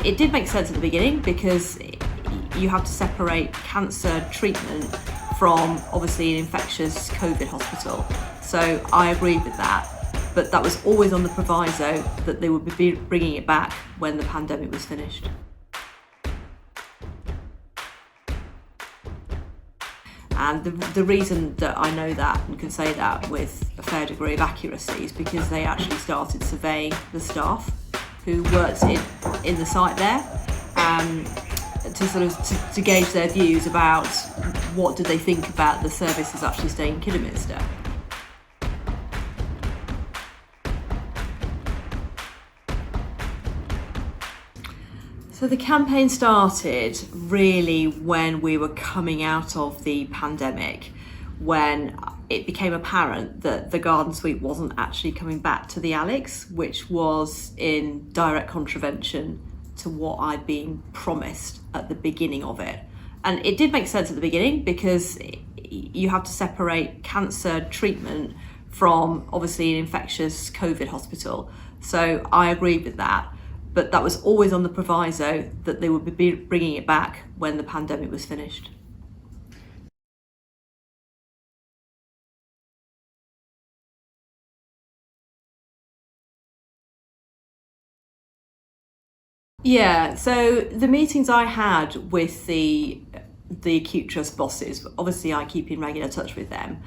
it did make sense at the beginning because you have to separate cancer treatment from obviously an infectious COVID hospital. So I agreed with that, but that was always on the proviso that they would be bringing it back when the pandemic was finished. And the reason that I know that and can say that with a fair degree of accuracy is because they actually started surveying the staff who worked in the site there to gauge their views about what did they think about the services actually staying in Kidderminster. So the campaign started really when we were coming out of the pandemic, when it became apparent that the Garden Suite wasn't actually coming back to the Alex, which was in direct contravention to what I'd been promised at the beginning of it. And it did make sense at the beginning because you have to separate cancer treatment from obviously an infectious COVID hospital. So I agreed with that. But that was always on the proviso that they would be bringing it back when the pandemic was finished. Yeah, so the meetings I had with the acute trust bosses, obviously I keep in regular touch with them,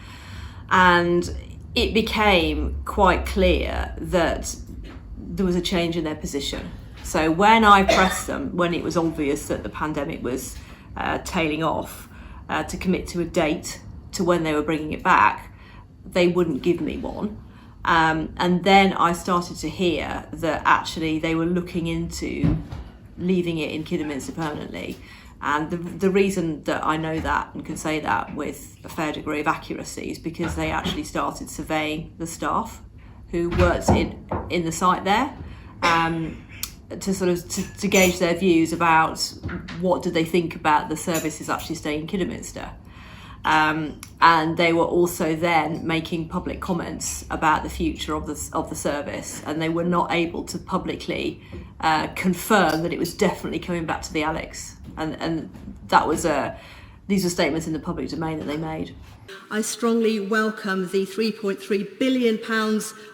and it became quite clear that there was a change in their position. So when I pressed them, when it was obvious that the pandemic was tailing off, to commit to a date to when they were bringing it back, they wouldn't give me one. And then I started to hear that actually they were looking into leaving it in Kidderminster permanently. And the reason that I know that and can say that with a fair degree of accuracy is because they actually started surveying the staff who worked in the site there, to gauge their views about what did they think about the services actually staying in Kidderminster. And they were also then making public comments about the future of the service, and they were not able to publicly confirm that it was definitely coming back to the Alex. And that was these were statements in the public domain that they made. I strongly welcome the £3.3 billion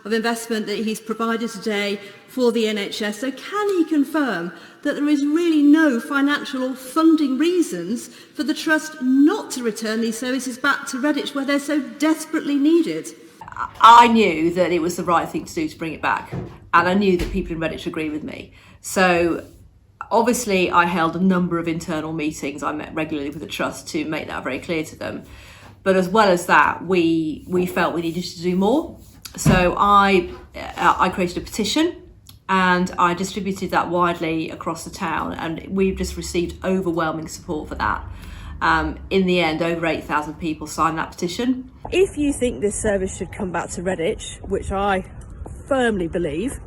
of investment that he's provided today for the NHS. So can he confirm that there is really no financial or funding reasons for the Trust not to return these services back to Redditch where they're so desperately needed? I knew that it was the right thing to do to bring it back, and I knew that people in Redditch agree with me. So obviously I held a number of internal meetings. I met regularly with the Trust to make that very clear to them. But as well as that, we felt we needed to do more. So I created a petition and I distributed that widely across the town, and we've just received overwhelming support for that. In the end, over 8,000 people signed that petition. If you think this service should come back to Redditch, which I firmly believe,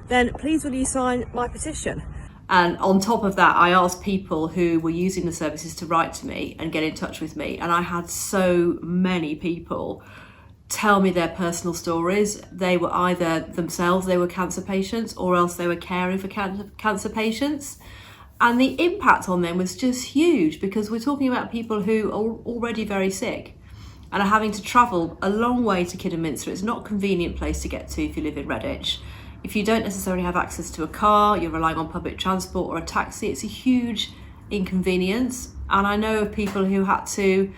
then please will you sign my petition. And on top of that, I asked people who were using the services to write to me and get in touch with me. And I had so many people tell me their personal stories. They were either themselves, they were cancer patients, or else they were caring for cancer patients. And the impact on them was just huge, because we're talking about people who are already very sick and are having to travel a long way to Kidderminster. It's not a convenient place to get to if you live in Redditch. If you don't necessarily have access to a car, you're relying on public transport or a taxi, it's a huge inconvenience. And I know of people who had to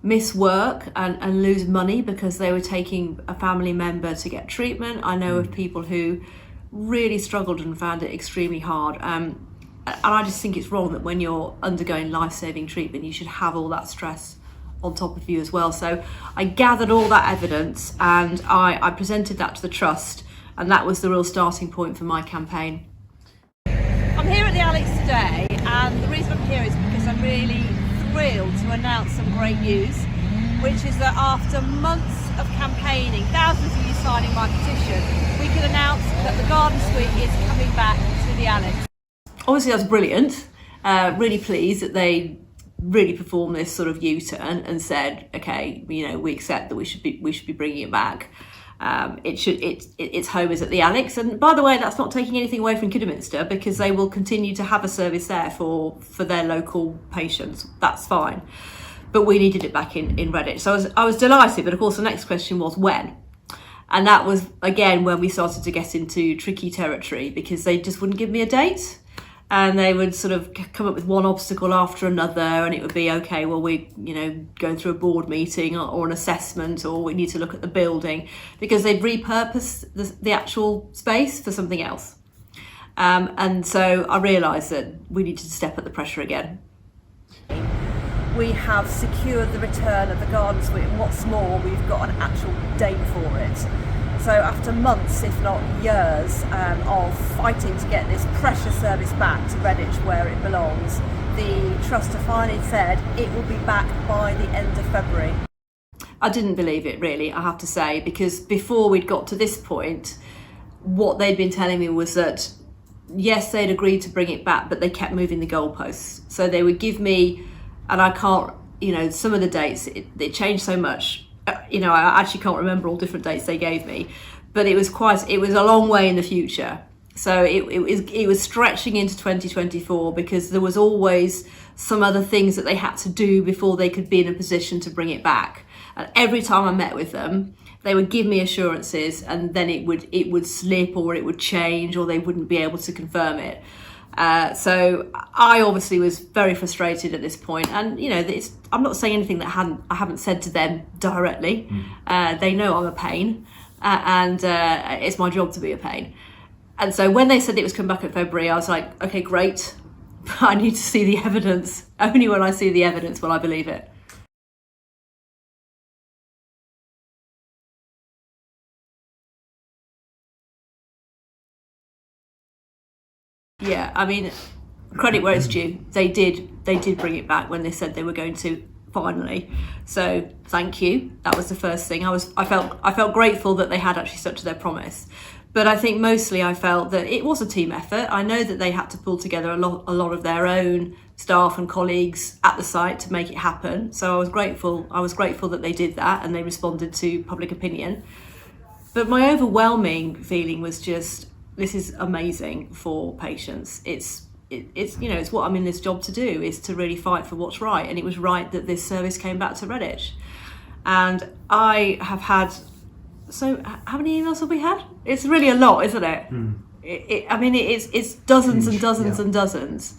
miss work and lose money because they were taking a family member to get treatment. I know of people who really struggled and found it extremely hard. And I just think it's wrong that when you're undergoing life-saving treatment, you should have all that stress on top of you as well. So I gathered all that evidence and I presented that to the Trust. And that was the real starting point for my campaign. I'm here at the Alex today, and the reason I'm here is because I'm really thrilled to announce some great news, which is that after months of campaigning, thousands of you signing my petition, we can announce that the Garden Suite is coming back to the Alex. Obviously that's brilliant. Really pleased that they really performed this sort of U-turn and said, okay, we accept that we should be bringing it back. Its home is at the Alex, and by the way, that's not taking anything away from Kidderminster, because they will continue to have a service there for their local patients. That's fine, but we needed it back in Redditch. So I was delighted, but of course the next question was when. And that was, again, when we started to get into tricky territory, because they just wouldn't give me a date. And they would sort of come up with one obstacle after another, and it would be, okay, well, we're going through a board meeting or an assessment, or we need to look at the building, because they'd repurposed the actual space for something else. And so I realised that we needed to step up the pressure again. We have secured the return of the Garden Suite, and what's more, we've got an actual date for it. So after months, if not years, of fighting to get this precious service back to Redditch where it belongs, the Trust have finally said it will be back by the end of February. I didn't believe it, really, I have to say, because before we'd got to this point, what they'd been telling me was that, yes, they'd agreed to bring it back, but they kept moving the goalposts. So they would give me, and I can't, some of the dates, it changed so much. I actually can't remember all different dates they gave me, but it was a long way in the future. So it was stretching into 2024, because there was always some other things that they had to do before they could be in a position to bring it back. And every time I met with them, they would give me assurances, and then it would slip, or it would change, or they wouldn't be able to confirm it. So I obviously was very frustrated at this point, and I'm not saying anything that I haven't said to them directly. They know I'm a pain, and it's my job to be a pain. And so when they said it was coming back in February, I was like, okay, great. I need to see the evidence. Only when I see the evidence will I believe it. Yeah, I mean, credit where it's due. They did bring it back when they said they were going to, finally. So thank you. That was the first thing. I felt grateful that they had actually stuck to their promise. But I think mostly I felt that it was a team effort. I know that they had to pull together a lot of their own staff and colleagues at the site to make it happen. So I was grateful that they did that, and they responded to public opinion. But my overwhelming feeling was just, this is amazing for patients. It's what I'm in this job to do, is to really fight for what's right. And it was right that this service came back to Redditch. And I have had, so how many emails have we had? It's really a lot, isn't it? It's dozens and dozens and dozens.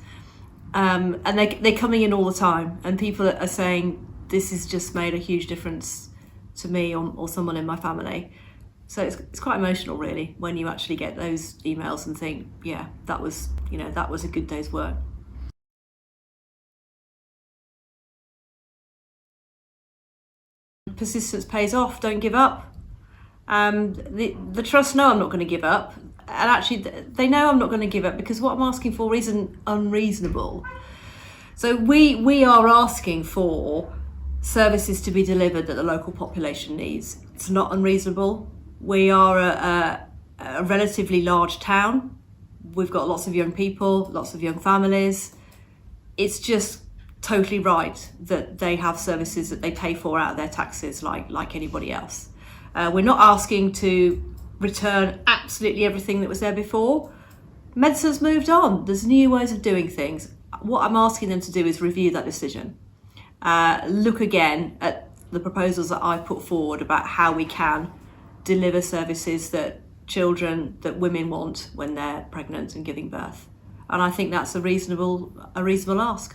And they're coming in all the time, and people are saying, this has just made a huge difference to me or someone in my family. So it's quite emotional, really, when you actually get those emails and think, yeah, that was a good day's work. Persistence pays off. Don't give up. The Trust know I'm not going to give up, and actually they know I'm not going to give up, because what I'm asking for isn't unreasonable. So we are asking for services to be delivered that the local population needs. It's not unreasonable. We are a relatively large town. We've got lots of young people, lots of young families. It's just totally right that they have services that they pay for out of their taxes like anybody else. We're not asking to return absolutely everything that was there before. Medicine's moved on. There's new ways of doing things. What I'm asking them to do is review that decision. Look again at the proposals that I've put forward about how we can deliver services that women want when they're pregnant and giving birth. And I think that's a reasonable ask.